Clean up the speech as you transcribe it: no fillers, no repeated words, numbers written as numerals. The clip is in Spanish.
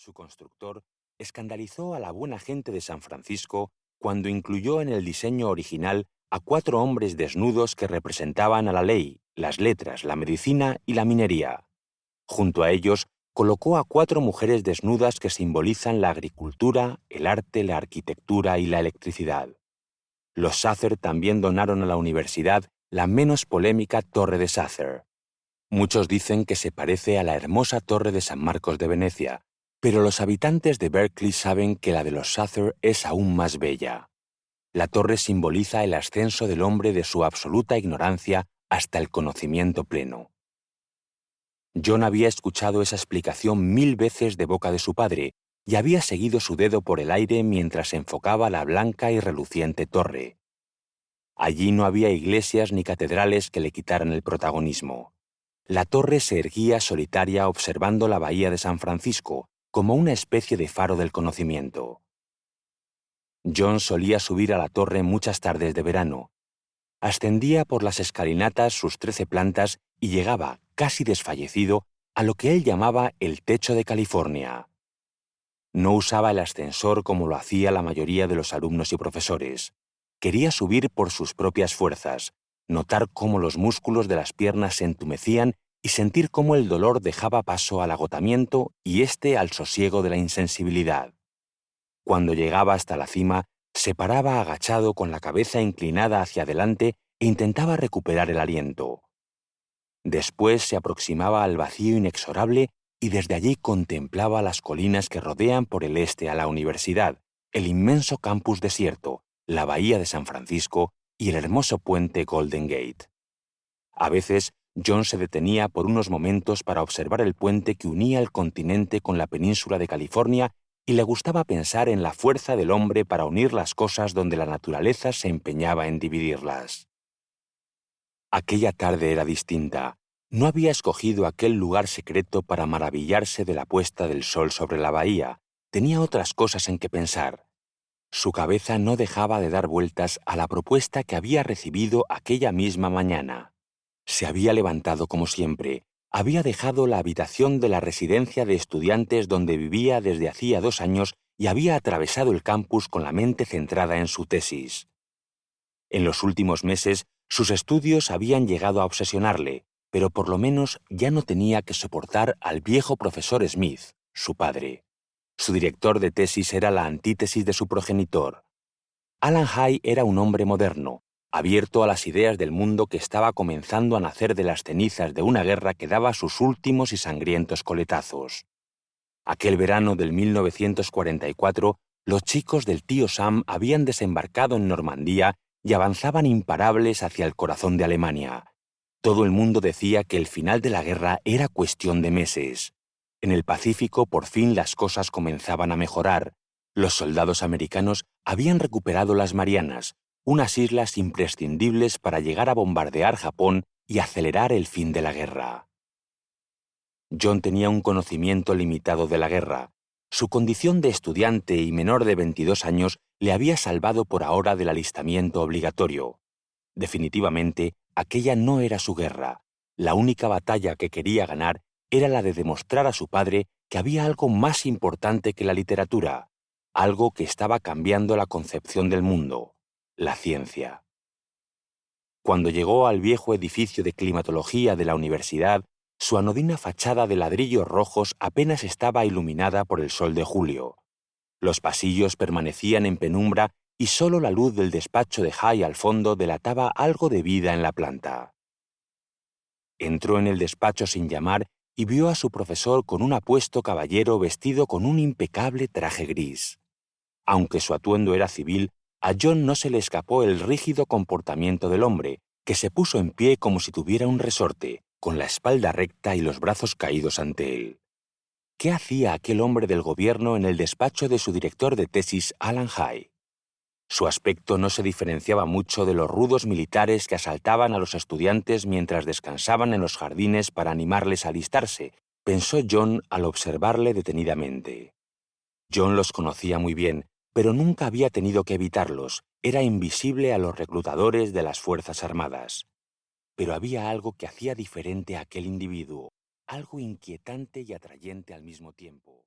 su constructor, escandalizó a la buena gente de San Francisco cuando incluyó en el diseño original a 4 hombres desnudos que representaban a la ley, las letras, la medicina y la minería. Junto a ellos, colocó a 4 mujeres desnudas que simbolizan la agricultura, el arte, la arquitectura y la electricidad. Los Sather también donaron a la universidad la menos polémica Torre de Sather. Muchos dicen que se parece a la hermosa Torre de San Marcos de Venecia, pero los habitantes de Berkeley saben que la de los Sather es aún más bella. La torre simboliza el ascenso del hombre de su absoluta ignorancia hasta el conocimiento pleno. John había escuchado esa explicación 1000 veces de boca de su padre y había seguido su dedo por el aire mientras enfocaba la blanca y reluciente torre. Allí no había iglesias ni catedrales que le quitaran el protagonismo. La torre se erguía solitaria observando la bahía de San Francisco, como una especie de faro del conocimiento. John solía subir a la torre muchas tardes de verano. Ascendía por las escalinatas sus 13 plantas y llegaba, casi desfallecido, a lo que él llamaba el techo de California. No usaba el ascensor como lo hacía la mayoría de los alumnos y profesores. Quería subir por sus propias fuerzas, notar cómo los músculos de las piernas se entumecían y sentir cómo el dolor dejaba paso al agotamiento y éste al sosiego de la insensibilidad. Cuando llegaba hasta la cima, se paraba agachado con la cabeza inclinada hacia adelante e intentaba recuperar el aliento. Después se aproximaba al vacío inexorable y desde allí contemplaba las colinas que rodean por el este a la universidad, el inmenso campus desierto, la bahía de San Francisco y el hermoso puente Golden Gate. A veces, John se detenía por unos momentos para observar el puente que unía el continente con la península de California y le gustaba pensar en la fuerza del hombre para unir las cosas donde la naturaleza se empeñaba en dividirlas. Aquella tarde era distinta. No había escogido aquel lugar secreto para maravillarse de la puesta del sol sobre la bahía. Tenía otras cosas en que pensar. Su cabeza no dejaba de dar vueltas a la propuesta que había recibido aquella misma mañana. Se había levantado como siempre. Había dejado la habitación de la residencia de estudiantes donde vivía desde hacía 2 años y había atravesado el campus con la mente centrada en su tesis. En los últimos meses, sus estudios habían llegado a obsesionarle, pero por lo menos ya no tenía que soportar al viejo profesor Smith, su padre. Su director de tesis era la antítesis de su progenitor. Alan Hay era un hombre moderno, abierto a las ideas del mundo que estaba comenzando a nacer de las cenizas de una guerra que daba sus últimos y sangrientos coletazos. Aquel verano del 1944, los chicos del tío Sam habían desembarcado en Normandía y avanzaban imparables hacia el corazón de Alemania. Todo el mundo decía que el final de la guerra era cuestión de meses. En el Pacífico por fin las cosas comenzaban a mejorar. Los soldados americanos habían recuperado las Marianas, unas islas imprescindibles para llegar a bombardear Japón y acelerar el fin de la guerra. John tenía un conocimiento limitado de la guerra. Su condición de estudiante y menor de 22 años le había salvado por ahora del alistamiento obligatorio. Definitivamente, aquella no era su guerra. La única batalla que quería ganar era la de demostrar a su padre que había algo más importante que la literatura, algo que estaba cambiando la concepción del mundo, la ciencia. Cuando llegó al viejo edificio de climatología de la universidad, su anodina fachada de ladrillos rojos apenas estaba iluminada por el sol de julio. Los pasillos permanecían en penumbra y solo la luz del despacho de Hay al fondo delataba algo de vida en la planta. Entró en el despacho sin llamar y vio a su profesor con un apuesto caballero vestido con un impecable traje gris. Aunque su atuendo era civil, a John no se le escapó el rígido comportamiento del hombre, que se puso en pie como si tuviera un resorte, con la espalda recta y los brazos caídos ante él. ¿Qué hacía aquel hombre del gobierno en el despacho de su director de tesis, Alan Hay? Su aspecto no se diferenciaba mucho de los rudos militares que asaltaban a los estudiantes mientras descansaban en los jardines para animarles a alistarse, pensó John al observarle detenidamente. John los conocía muy bien, pero nunca había tenido que evitarlos. Era invisible a los reclutadores de las Fuerzas Armadas. Pero había algo que hacía diferente a aquel individuo, algo inquietante y atrayente al mismo tiempo.